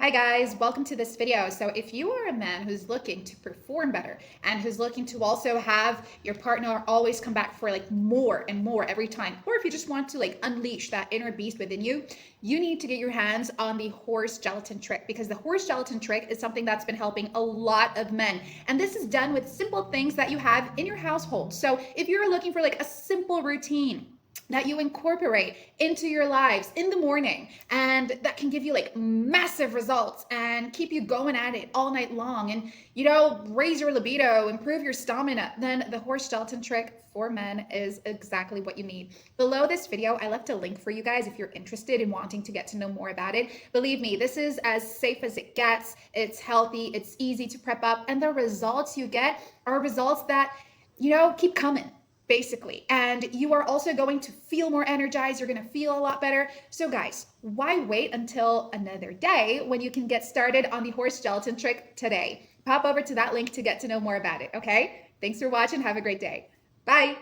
Hi guys, welcome to this video. So if you are a man who's looking to perform better and who's looking to also have your partner always come back for like more and more every time, or if you just want to like unleash that inner beast within you, you need to get your hands on the horse gelatin trick, because the horse gelatin trick is something that's been helping a lot of men. And this is done with simple things that you have in your household. So if you're looking for like a simple routine that you incorporate into your lives in the morning, and that can give you like massive results and keep you going at it all night long, and raise your libido, improve your stamina, then the horse gelatin trick for men is exactly what you need. Below this video, I left a link for you guys if you're interested in wanting to get to know more about it. Believe me, this is as safe as it gets. It's healthy, it's easy to prep up, and the results you get are results that keep coming, basically. And you are also going to feel more energized. You're going to feel a lot better. So guys, why wait until another day when you can get started on the horse gelatin trick today? Pop over to that link to get to know more about it, okay? Thanks for watching. Have a great day. Bye.